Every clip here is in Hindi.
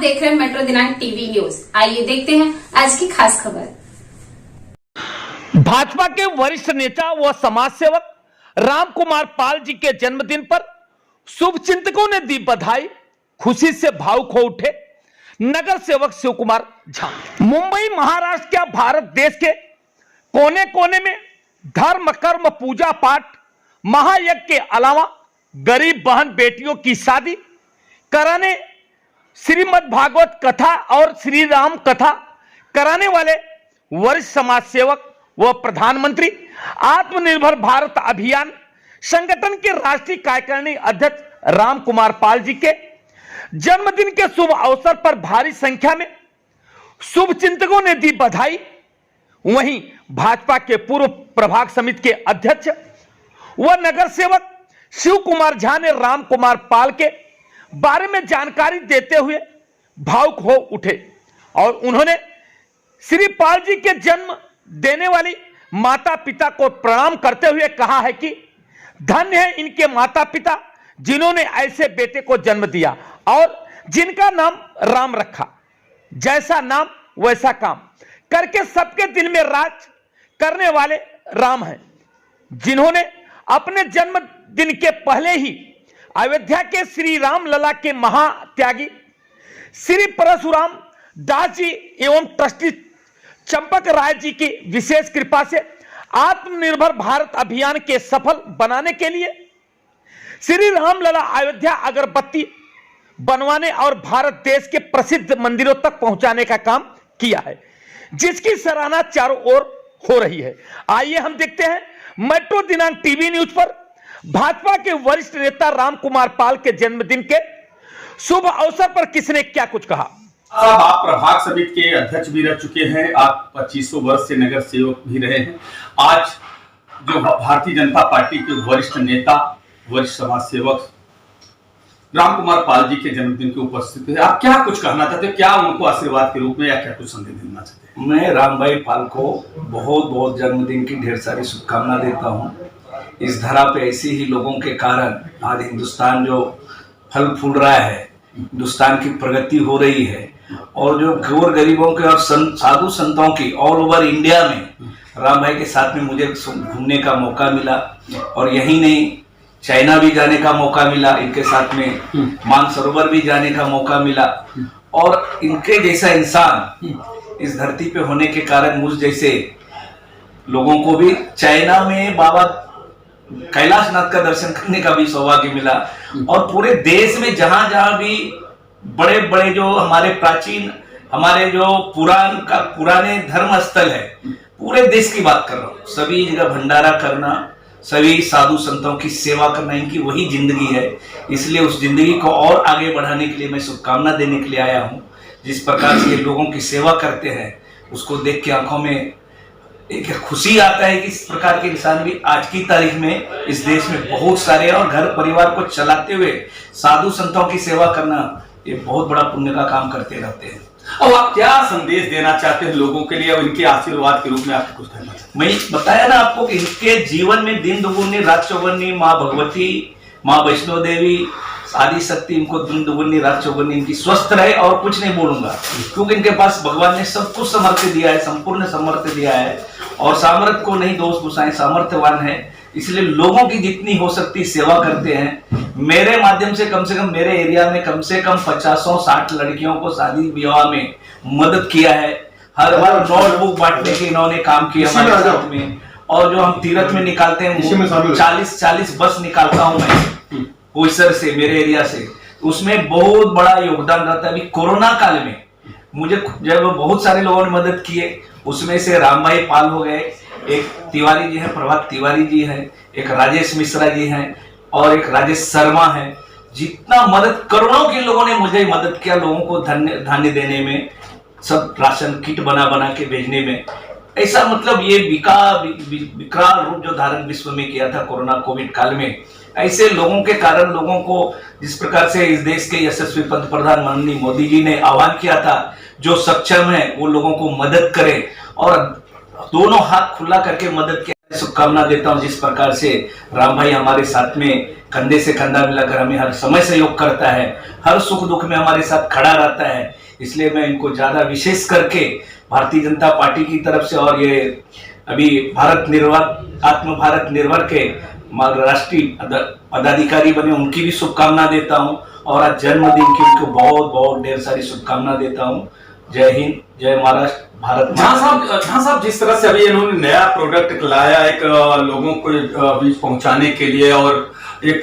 देख रहे हैं मेट्रो दिनांक टीवी न्यूज। आइए देखते हैं आज की खास खबर। भाजपा के वरिष्ठ नेता व समाज सेवक राम कुमार पाल जी के जन्मदिन पर शुभचिंतकों ने दी बधाई। खुशी से भावुक हो उठे नगर सेवक शिव कुमार झा। मुंबई महाराष्ट्र क्या भारत देश के कोने कोने में धर्म कर्म पूजा पाठ महायज्ञ के अलावा गरीब बहन बेटियों की शादी कराने, श्रीमद् भागवत कथा और श्री राम कथा कराने वाले वरिष्ठ समाज सेवक व प्रधानमंत्री आत्मनिर्भर भारत अभियान संगठन के राष्ट्रीय कार्यकारिणी अध्यक्ष राम कुमार पाल जी के जन्मदिन के शुभ अवसर पर भारी संख्या में शुभचिंतकों ने दी बधाई। वहीं भाजपा के पूर्व प्रभाग समिति के अध्यक्ष व नगर सेवक शिव कुमार झा ने राम कुमार पाल के बारे में जानकारी देते हुए भावुक हो उठे और उन्होंने श्री पाल जी के जन्म देने वाली माता पिता को प्रणाम करते हुए कहा है कि धन्य है इनके माता पिता जिन्होंने ऐसे बेटे को जन्म दिया और जिनका नाम राम रखा। जैसा नाम वैसा काम करके सबके दिल में राज करने वाले राम हैं, जिन्होंने अपने जन्मदिन के पहले ही अयोध्या के श्री राम लला के महात्यागी श्री परशुराम दास जी एवं ट्रस्टी चंपक राय जी की विशेष कृपा से आत्मनिर्भर भारत अभियान के सफल बनाने के लिए श्री राम लला अयोध्या अगरबत्ती बनवाने और भारत देश के प्रसिद्ध मंदिरों तक पहुंचाने का काम किया है, जिसकी सराहना चारों ओर हो रही है। आइए हम देखते हैं मेट्रो दिनांक टीवी न्यूज पर भाजपा के वरिष्ठ नेता राम कुमार पाल के जन्मदिन के शुभ अवसर पर किसने क्या कुछ कहा। साहब, आप प्रभाग समिति के अध्यक्ष भी रह चुके हैं, आप 2500 वर्ष से नगर सेवक भी रहे हैं। आज जो भारतीय जनता पार्टी के वरिष्ठ नेता वरिष्ठ समाज सेवक राम कुमार पाल जी के जन्मदिन के उपस्थित है, आप क्या कुछ कहना चाहते हैं? क्या उनको आशीर्वाद के रूप में या क्या कुछ संदेश देना चाहते हैं? मैं राम भाई पाल को बहुत बहुत जन्मदिन की ढेर सारी शुभकामना देता हूँ। इस धरा पे ऐसे ही लोगों के कारण आज हिंदुस्तान जो फल फूल रहा है, हिंदुस्तान की प्रगति हो रही है और जो घोर गरीबों के और साधु संतों की ऑल ओवर इंडिया में राम भाई के साथ में मुझे घूमने का मौका मिला और यही नहीं चाइना भी जाने का मौका मिला, इनके साथ में मानसरोवर भी जाने का मौका मिला और इनके जैसा इंसान इस धरती पे होने के कारण मुझ जैसे लोगों को भी चाइना में बाबा कैलाशनाथ का दर्शन करने का भी सौभाग्य मिला और पूरे देश में जहां जहां भी बड़े बड़े जो हमारे प्राचीन हमारे जो पुराने धर्म स्थल है, पूरे देश की बात कर रहा हूँ, सभी जगह भंडारा करना, सभी साधु संतों की सेवा करना इनकी वही जिंदगी है। इसलिए उस जिंदगी को और आगे बढ़ाने के लिए मैं शुभकामना देने के लिए आया हूँ। जिस प्रकार से ये लोगों की सेवा करते हैं उसको देख के आंखों में एक खुशी आता है कि इस प्रकार के इंसान भी आज की तारीख में इस देश में बहुत सारे और घर परिवार को चलाते हुए साधु संतों की सेवा करना ये बहुत बड़ा पुण्य का काम करते रहते हैं। और आप क्या संदेश देना चाहते हैं लोगों के लिए और इनके आशीर्वाद के रूप में आप कुछ कहना चाहते हैं? मैं बताया ना आपको कि इनके जीवन में दिन दुगुनी रात चौगुनी माँ भगवती माँ वैष्णो देवी आदि शक्ति इनको दिन दुगुनी रात चौगुनी इनकी स्वस्थ रहे और कुछ नहीं बोलूंगा, क्योंकि इनके पास भगवान ने सब कुछ सामर्थ्य दिया है, संपूर्ण सामर्थ्य दिया है और सामर्थ्य को नहीं दोष गुसाएं, सामर्थ्यवान है। इसलिए लोगों की जितनी हो सकती सेवा करते हैं। मेरे माध्यम से कम मेरे एरिया में कम से कम 50-60 लड़कियों को शादी विवाह में मदद किया है। हर बार नोटबुक बांटने के इन्होंने काम किया हमारे साथ में। और जो हम तीरथ में निकालते हैं 40 बस निकालता हूं मैं बोईसर से, मेरे एरिया से, उसमें बहुत बड़ा योगदान रहता है। अभी कोरोना काल में मुझे जब बहुत सारे लोगों ने मदद किए, उसमें से राम भाई पाल हो गए, एक तिवारी जी हैं, प्रभात तिवारी जी हैं, एक राजेश मिश्रा जी हैं और एक राजेश शर्मा है। जितना मदद करोड़ों के लोगों ने मुझे मदद किया लोगों को धान्य देने में, सब राशन किट बना के भेजने में। ऐसा मतलब ये विकराल रूप जो धारण विश्व में किया था कोरोना कोविड काल में, ऐसे लोगों के कारण लोगों को जिस प्रकार से इस देश के यशस्वी पंत प्रधान माननीय मोदी जी ने आह्वान किया था, जो सक्षम है वो लोगों को मदद करे और दोनों हाथ खुला करके मदद किया। शुभकामना देता हूं। जिस प्रकार से राम भाई हमारे साथ में कंधे से कंधा मिलाकर हमें हर समय सहयोग करता है, हर सुख दुख में हमारे साथ खड़ा रहता है, इसलिए मैं इनको ज्यादा विशेष करके भारतीय जनता पार्टी की तरफ से और ये अभी आत्म भारत निर्भर के राष्ट्रीय पदाधिकारी बने उनकी भी शुभकामना देता हूं और आज जन्मदिन की उनको बहुत बहुत ढेर सारी शुभकामना देता हूं। जय हिंद, जय महाराष्ट्र, भारत। जहां साहब जिस तरह से अभी इन्होंने नया प्रोडक्ट लाया एक लोगों को बीच पहुंचाने के लिए और एक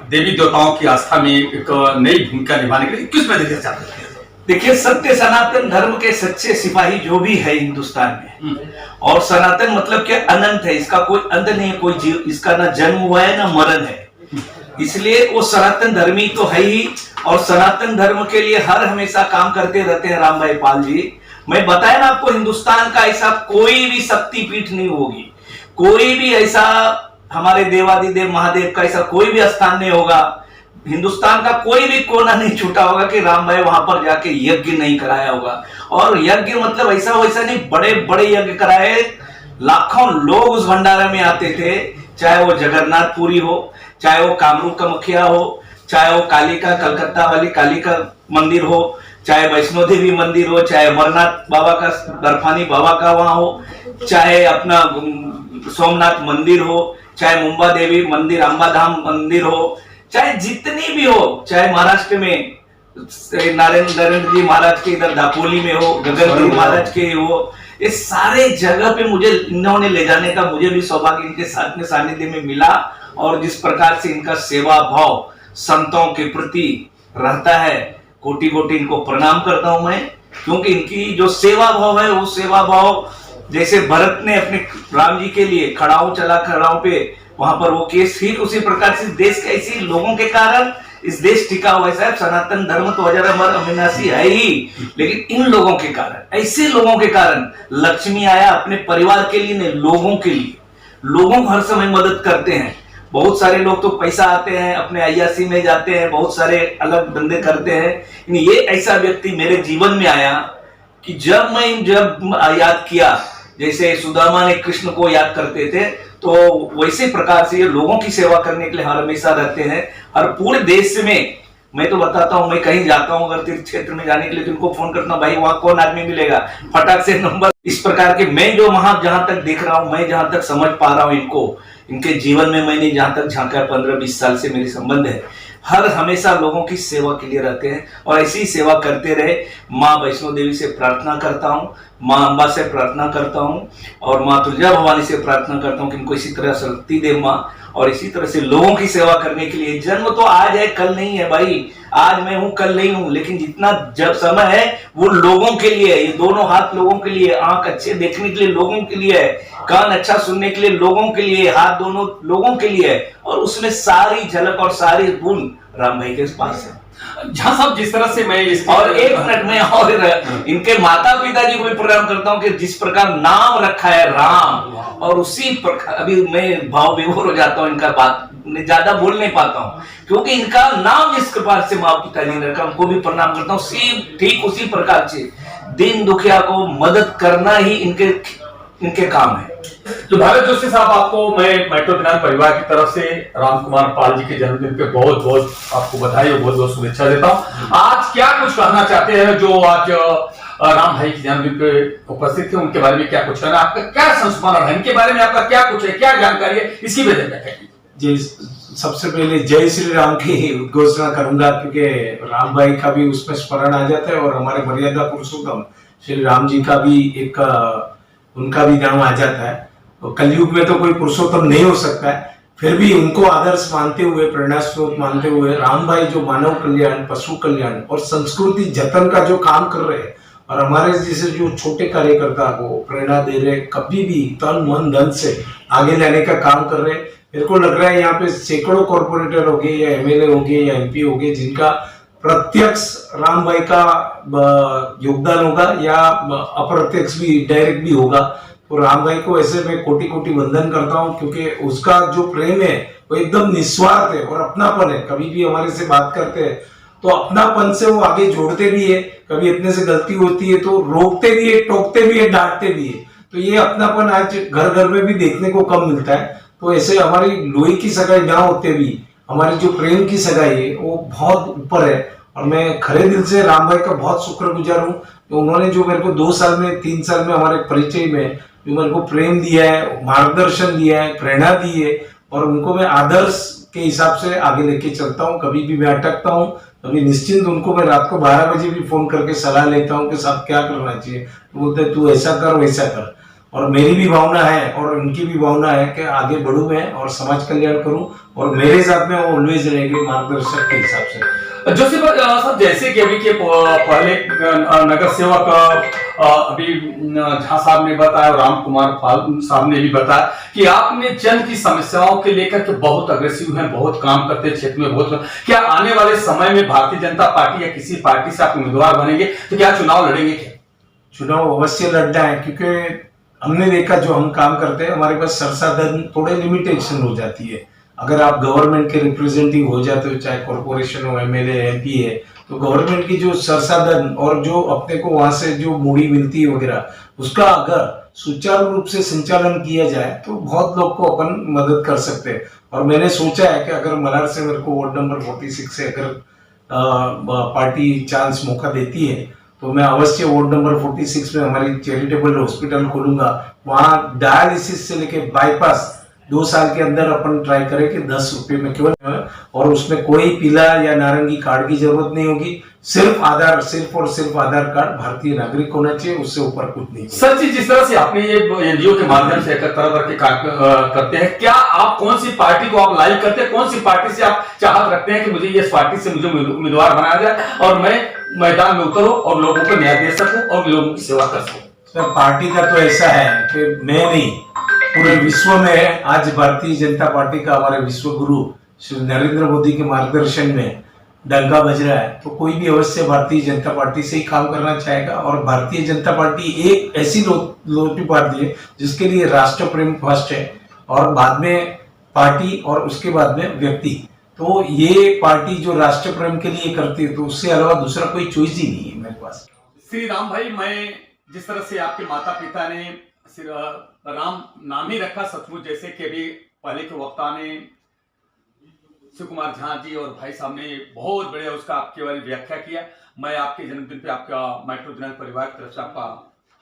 देवी देवताओं की आस्था में एक नई भूमिका निभाने के लिए किस में देखना चाहते हैं? देखिए, सत्य सनातन धर्म के सच्चे सिपाही जो भी है हिंदुस्तान में, और सनातन मतलब क्या अनंत है, इसका कोई अंत नहीं है, कोई जीव इसका ना जन्म हुआ है ना मरण है, इसलिए वो सनातन धर्मी तो है ही। और सनातन धर्म के लिए हर हमेशा काम करते रहते हैं राम भाई पाल जी। मैं बताया ना आपको, हिंदुस्तान का ऐसा कोई भी शक्तिपीठ नहीं होगी, कोई भी ऐसा हमारे देवादिदेव महादेव का ऐसा कोई भी स्थान नहीं होगा, हिंदुस्तान का कोई भी कोना नहीं छूटा होगा कि राम भाई वहां पर जाके यज्ञ नहीं कराया होगा। और यज्ञ मतलब ऐसा वैसा नहीं, बड़े बड़े यज्ञ कराए, लाखों लोग उस भंडारा में आते थे, चाहे वो जगन्नाथपुरी हो, चाहे वो कामरूप कामाख्या हो, चाहे वो कालिका कलकत्ता वाली कालिका मंदिर हो, चाहे वैष्णो देवी मंदिर हो, चाहे अमरनाथ बाबा का बर्फानी बाबा का वहां हो, चाहे अपना सोमनाथ मंदिर हो, चाहे मुंबा देवी मंदिर, अंबाधाम मंदिर हो, चाहे जितनी भी हो, चाहे महाराष्ट्र में नरेंद्र जी महाराज के इधर दापोली में हो, गगनगिरी महाराज के हो, ये सारे जगह पे मुझे इन्होंने ले जाने का मुझे भी सौभाग्य इनके साथ में सानिध्य में मिला। और जिस प्रकार से इनका सेवा भाव संतों के प्रति रहता है, कोटि कोटि इनको प्रणाम करता हूं मैं, क्योंकि इनकी जो सेवा भाव है वो सेवा भाव जैसे भरत ने अपने राम जी के लिए खड़ाऊ चला, खड़ाऊ पे वहां पर वो केस, ठीक उसी प्रकार से देश के ऐसे लोगों के कारण इस देश टिका हुआ है। साहब, सनातन धर्म तो अजर अमर अविनाशी है ही, लेकिन इन लोगों के कारण, ऐसे लोगों के कारण लक्ष्मी आया अपने परिवार के लिए नहीं, लोगों के लिए, लोगों को हर समय मदद करते हैं। बहुत सारे लोग तो पैसा आते हैं, अपने अय्यासी में जाते हैं, बहुत सारे अलग धंधे करते हैं। ये ऐसा व्यक्ति मेरे जीवन में आया कि जब याद किया, जैसे सुदामा ने कृष्ण को याद करते थे, तो वैसे प्रकार से ये लोगों की सेवा करने के लिए हर हमेशा रहते हैं। और पूरे देश में मैं तो बताता हूँ, मैं कहीं जाता हूँ अगर तीर्थ क्षेत्र में जाने के लिए, तो उनको फोन करता हूँ, भाई वहां कौन आदमी मिलेगा, फटाक से नंबर। इस प्रकार के मैं जो वहां जहां तक देख रहा हूँ, मैं जहां तक समझ पा रहा हूँ इनको, इनके जीवन में मैंने जहां तक झांका, 15-20 साल से मेरी संबंध है, हर हमेशा लोगों की सेवा के लिए रहते हैं और ऐसी ही सेवा करते रहे। माँ वैष्णो देवी से प्रार्थना करता हूँ, माँ अम्बा से प्रार्थना करता हूँ और माँ तुलजा भवानी से प्रार्थना करता हूँ कि इनको इसी तरह शक्ति दे माँ, और इसी तरह से लोगों की सेवा करने के लिए। जन्म तो आज है, कल नहीं है भाई, आज मैं हूं कल नहीं हूं, लेकिन जितना जब समय है वो लोगों के लिए है। ये दोनों हाथ लोगों के लिए, आंख अच्छे देखने के लिए लोगों के लिए है, कान अच्छा सुनने के लिए लोगों के लिए, हाथ दोनों लोगों के लिए है, और उसमें सारी झलक और सारी गुण राम भाई के पास है। जहां साहब जिस तरह से मैं और एक मिनट में और इनके माता पिता जी को भी प्रणाम करता हूं कि जिस प्रकार नाम रखा है राम, और उसी प्रकार अभी मैं भाव विभोर हो जाता हूं, इनका बात ज्यादा बोल नहीं पाता हूं क्योंकि इनका नाम जिस प्रकार से माँ पिता जी ने रखा, उनको भी प्रणाम करता हूँ। ठीक उसी प्रकार से दीन दुखिया को मदद करना ही इनके काम है। तो भारत जोशी साहब, आपको मैं मेट्रो फिनांस परिवार की तरफ से राम कुमार पाल जी के जन्मदिन पे बहुत बहुत आपको बधाई और बहुत बहुत शुभेच्छा देता हूँ। आज क्या कुछ कहना चाहते हैं जो आज राम भाई के जन्मदिन पे उपस्थित थे, उनके बारे में क्या कुछ कहना, आपका क्या संस्मरण है, इनके बारे में आपका क्या कुछ है, क्या जानकारी है, इसकी वजह क्या है? जी, सबसे पहले जय श्री राम की घोषणा करूंगा क्योंकि राम भाई का भी उसमें स्मरण आ जाता है और हमारे मर्यादा पुरुषोत्तम श्री राम जी का भी एक उनका भी नाम आ जाता है। तो कलयुग में तो कोई पुरुषोत्तम नहीं हो सकता है, फिर भी उनको आदर्श मानते हुए, प्रेरणा स्रोत मानते हुए राम भाई जो मानव कल्याण, पशु कल्याण और संस्कृति जतन का जो काम कर रहे हैं और हमारे जैसे जो छोटे कार्यकर्ता को प्रेरणा दे रहे, कभी भी तन मन धन से आगे लाने का काम कर रहे हैं। मेरे को लग रहा है यहाँ पे सैकड़ों कॉर्पोरेटर हो गए या एमएलए हो गए या एमपी हो गए जिनका प्रत्यक्ष राम भाई का योगदान होगा या अप्रत्यक्ष भी, डायरेक्ट भी होगा। तो राम भाई को ऐसे मैं कोटि कोटि वंदन करता हूँ क्योंकि उसका जो प्रेम है वो एकदम निस्वार्थ है और अपनापन है। कभी भी हमारे से बात करते हैं तो अपनापन से वो आगे जोड़ते भी है, कभी इतने से गलती होती है तो रोकते भी है, टोकते भी है, डांटते भी है। तो ये अपनापन आज घर घर में भी देखने को कम मिलता है। तो ऐसे हमारी लोही की सगाई ना होते भी हमारी जो प्रेम की सगाई है वो बहुत ऊपर है। और मैं खरे दिल से राम भाई का बहुत शुक्रगुजार हूँ तो उन्होंने जो मेरे को 2 साल में 3 साल में हमारे परिचय में जो मेरे को प्रेम दिया है, मार्गदर्शन दिया है, प्रेरणा दी है, और उनको मैं आदर्श के हिसाब से आगे लेके चलता हूँ। कभी भी मैं अटकता हूँ कभी निश्चिंत उनको मैं रात को 12 बजे भी फोन करके सलाह लेता हूँ कि साहब क्या करना चाहिए, तो बोलते तू ऐसा कर वैसा कर। और मेरी भी भावना है और उनकी भी भावना है कि आगे बढ़ूं मैं और समाज कल्याण करूं, और मेरे साथ में वो ऑलवेज रहेंगे मार्गदर्शक के हिसाब से। जोशी साहब, जैसे कि अभी के पहले नगर सेवक अभी झा साहब ने बताया और राम कुमार पाल साहब ने भी बताया कि आपने जन की समस्याओं के लेकर के बहुत अग्रेसिव हैं, बहुत काम करते हैं क्षेत्र में, बहुत। क्या आने वाले समय में भारतीय जनता पार्टी या किसी पार्टी से आप उम्मीदवार बनेंगे तो क्या चुनाव लड़ेंगे? क्या चुनाव अवश्य लड़ना है, क्योंकि हमने देखा जो हम काम करते हैं हमारे पास संसाधन थोड़े लिमिटेशन हो जाती है। अगर आप गवर्नमेंट के रिप्रेजेंटेटिव हो जाते हो, चाहे कॉर्पोरेशन हो, एमएलए एमपी है, तो गवर्नमेंट की जो संसाधन और जो अपने को वहां से जो मूड़ी मिलती है वगैरह, उसका अगर सुचारू रूप से संचालन किया जाए तो बहुत लोग को अपन मदद कर सकते हैं। और मैंने सोचा है कि अगर मलाड से मेरे को वार्ड नंबर 46 से अगर पार्टी चांस मौका देती है तो मैं अवश्य वार्ड नंबर 46 में हमारी चैरिटेबल हॉस्पिटल खोलूंगा। वहां डायलिसिस से लेके बाईपास 2 साल के अंदर अपन ट्राई करें कि 10 रुपए में केवल, और उसमें कोई पीला या नारंगी कार्ड की जरूरत नहीं होगी। सिर्फ और सिर्फ आधार कार्ड भारतीय नागरिक होना चाहिए, उससे ऊपर कुछ नहीं। सर जी, जिस तरह से आपने ये एनजीओ के माध्यम से एकत्र करके कार्य करते हैं, क्या आप कौन सी पार्टी को आप लाइक करते हैं, कौन सी पार्टी से आप चाहत रखते हैं कि मुझे इस पार्टी से मुझे उम्मीदवार बनाया जाए और मैं मैदान में उतरूं और लोगों को न्याय दे सकूं और लोगों की सेवा कर सकूं? सर, पार्टी का तो ऐसा है कि मैं नहीं, पूरे विश्व में आज भारतीय जनता पार्टी का हमारे विश्व गुरु श्री नरेंद्र मोदी के मार्गदर्शन में डंका बज रहा है, तो कोई भी अवश्य भारतीय जनता पार्टी से ही काम करना चाहेगा। और भारतीय जनता पार्टी एक ऐसी लोटी पार्टी है जिसके लिए राष्ट्र प्रेम फर्स्ट है और बाद में पार्टी और उसके बाद में व्यक्ति। तो ये पार्टी जो राष्ट्र प्रेम के लिए करती है तो उससे अलावा दूसरा कोई चॉइस ही नहीं है मेरे पास। श्री राम भाई, मैं जिस तरह से आपके माता पिता ने राम नाम ही रखा सचमुच, जैसे कि अभी पहले के वक्ता ने शिव कुमार झा जी और भाई साहब ने बहुत बढ़िया उसका आपके बारे में व्याख्या किया। मैं आपके जन्मदिन पे आपका मेट्रो जनरल परिवार की तरफ से आपका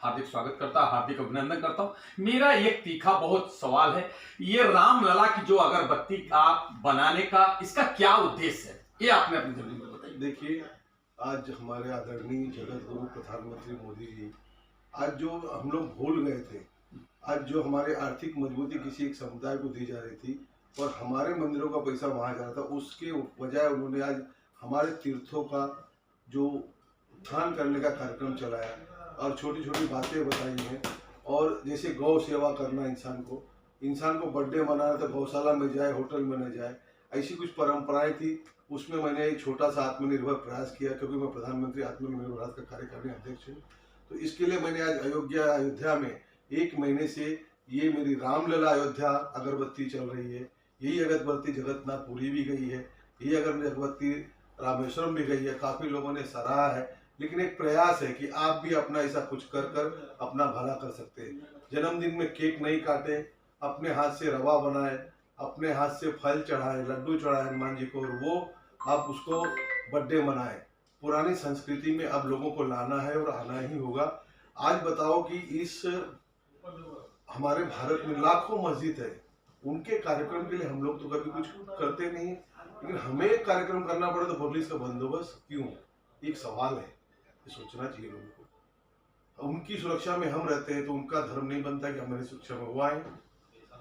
हार्दिक स्वागत करता, हार्दिक अभिनंदन करता हूं। मेरा एक तीखा बहुत सवाल है, ये रामलला की जो अगरबत्ती आप बनाने का इसका क्या उद्देश्य है, ये आपने अपनी जमीन में बताइए। देखिए, आज हमारे आदरणीय जगत गुरु प्रधानमंत्री मोदी जी आज जो हम लोग भूल गए थे, आज जो हमारे आर्थिक मजबूती किसी एक समुदाय को दी जा रही थी और हमारे मंदिरों का पैसा वहाँ जा रहा था, उसके बजाय उन्होंने आज हमारे तीर्थों का जो उत्थान करने का कार्यक्रम चलाया और छोटी छोटी बातें बताई हैं। और जैसे गौ सेवा करना, इंसान को बर्थडे मनाना तो गौशाला में जाए, होटल में न जाए, ऐसी कुछ परंपराएं थी। उसमें मैंने एक छोटा सा आत्मनिर्भर प्रयास किया, क्योंकि मैं प्रधानमंत्री आत्मनिर्भर भारत का कार्यकारिणी अध्यक्ष हूँ। तो इसके लिए मैंने आज अयोध्या में 1 महीने से ये मेरी रामलला अयोध्या अगरबत्ती चल रही है। यही अगरबत्ती जगन्नाथपुरी भी गई है, यही अगरबत्ती रामेश्वरम भी गई है, काफ़ी लोगों ने सराहा है। लेकिन एक प्रयास है कि आप भी अपना ऐसा कुछ कर अपना भला कर सकते हैं। जन्मदिन में केक नहीं काटे, अपने हाथ से रवा बनाए, अपने हाथ से फल चढ़ाए, लड्डू चढ़ाए हनुमान जी को, और वो आप उसको बर्थडे मनाएं। पुरानी संस्कृति में अब लोगों को लाना है और आना ही होगा। आज बताओ कि इस हमारे भारत में लाखों मस्जिद है, उनके कार्यक्रम के लिए हम लोग तो कभी कुछ करते नहीं, लेकिन हमें एक कार्यक्रम करना पड़े तो पुलिस का बंदोबस्त क्यों? एक सवाल है, ये सोचना चाहिए लोगों को। उनकी सुरक्षा में हम रहते हैं तो उनका धर्म नहीं बनता कि हमारी सुरक्षा में वो आए।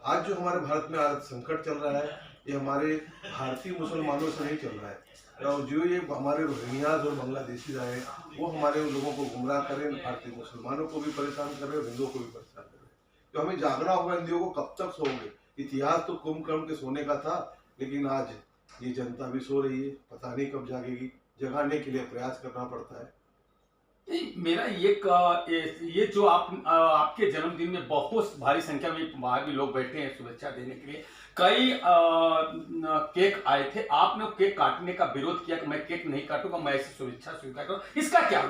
आज जो हमारे भारत में आज संकट चल रहा है, ये हमारे भारतीय मुसलमानों से नहीं चल रहा है। और जो ये हमारे रोहिंग्याज और बांग्लादेशी रहे वो हमारे लोगों को गुमराह करें, भारतीय मुसलमानों को भी परेशान कर रहे हैं, हिंदुओं को भी परेशान कर रहे हैं। तो हमें जागना होगा, हिंदुओं को कब तक सोओगे? इतिहास तो कुंभकर्ण के सोने का था, लेकिन आज ये जनता भी सो रही है, पता नहीं कब जागेगी। जगाने के लिए प्रयास करना पड़ता है। मेरा ये जो आपके जन्मदिन में बहुत भारी संख्या में बाहर भी लोग बैठे हैं शुभेच्छा देने के लिए, कई केक आए थे, आपने केक काटने का विरोध किया कि मैं केक नहीं काटूंगा, मैं ऐसी शुभेच्छा स्वीकार करूं, इसका क्या हो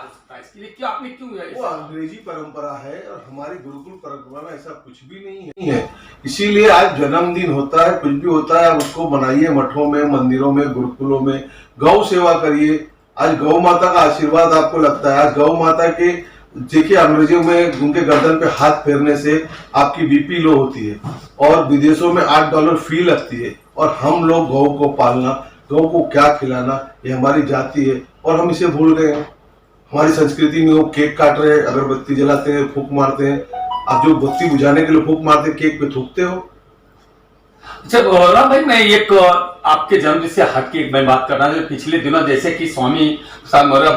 सकता है इसके लिए, क्या आपने क्यों वो अंग्रेजी परंपरा है और हमारी गुरुकुल परंपरा में ऐसा कुछ भी नहीं है। इसीलिए आज जन्मदिन होता है, कुछ भी होता है, आप उसको बनाइए मठों में, मंदिरों में, गुरुकुलों में, गौ सेवा करिए। आज गौ माता का आशीर्वाद आपको लगता है, आज गौ माता के देखिए अंग्रेजों में उनके गर्दन पे हाथ फेरने से आपकी बीपी लो होती है और विदेशों में $8 फी लगती है, और हम लोग गौ को पालना, गौ को क्या खिलाना, ये हमारी जाति है और हम इसे भूल गए हैं। हमारी संस्कृति में वो केक काट रहे हैं, अगरबत्ती जलाते हैं, फूंक मारते हैं। आप जो बत्ती बुझाने के लिए फूंक मारते हैं, केक पे थूकते हो। अच्छा राम भाई, मैं एक आपके जन्मदिन से हट के मैं बात कर रहा हूँ। पिछले दिनों जैसे कि स्वामी प्रसाद मौर्य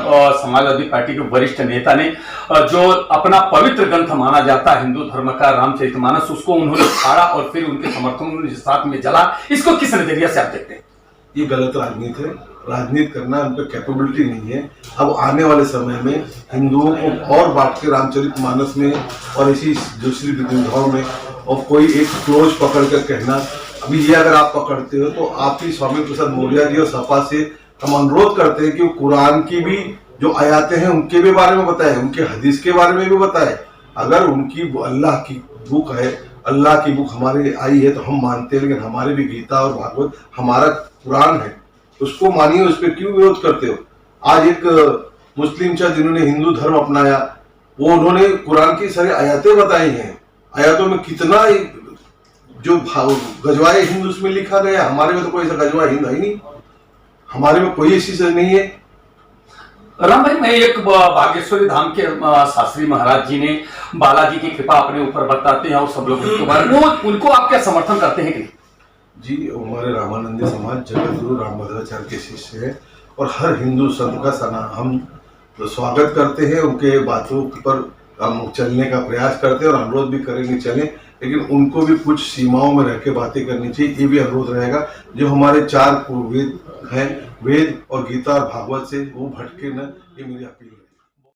समाजवादी पार्टी के वरिष्ठ नेता ने जो अपना पवित्र ग्रंथ माना जाता है हिंदू धर्म का रामचरितमानस, उसको उन्होंने फाड़ा और फिर उनके समर्थकों ने साथ में जला, इसको किस नजरिया से आप देखते हैं? ये गलत राजनीति है, राजनीति करना उनका कैपेबिलिटी नहीं है। अब आने वाले समय में हिंदुओं को और बांट के रामचरितमानस में और ऐसी दूसरी विधाओं में और कोई एक क्लोज पकड़ कर कहना, अभी ये अगर आप पकड़ते हो तो आप ही स्वामी प्रसाद मौर्य जी और सपा से हम अनुरोध करते हैं कि कुरान की भी जो आयातें हैं उनके भी बारे में बताएं, उनके हदीस के बारे में भी बताएं। अगर उनकी अल्लाह की बुक है, अल्लाह की बुक हमारे आई है तो हम मानते हैं, लेकिन हमारे भी गीता और भागवत हमारा कुरान है, उसको मानिए, उस पर क्यों विरोध करते हो? आज एक मुस्लिम शाह जिन्होंने हिंदू धर्म अपनाया, वो उन्होंने कुरान की सारी आयतें बताई हैं। आयतों में कितना जो गजवाए हिंद उसमें लिखा गया, हमारे में तो कोई ऐसा गजवा हिंद है ही नहीं, हमारे में कोई ऐसी चीज नहीं है। राम भाई, मैं एक बागेश्वरी धाम के शास्त्री महाराज जी ने बालाजी की कृपा अपने ऊपर बताते हैं और सब लोग उनको आप क्या समर्थन करते हैं कि? जी, हमारे रामानंदी समाज जगत गुरु रामभद्राचार्य के शिष्य है और हर हिंदू संत का हम स्वागत करते हैं, उनके बातों पर हम चलने का प्रयास करते हैं और अनुरोध भी करेंगे चलें, लेकिन उनको भी कुछ सीमाओं में रह के बातें करनी चाहिए। ये भी अनुरोध रहेगा, जो हमारे 4 वेद हैं, वेद और गीता और भागवत से वो भटके न, ये मेरी अपील है।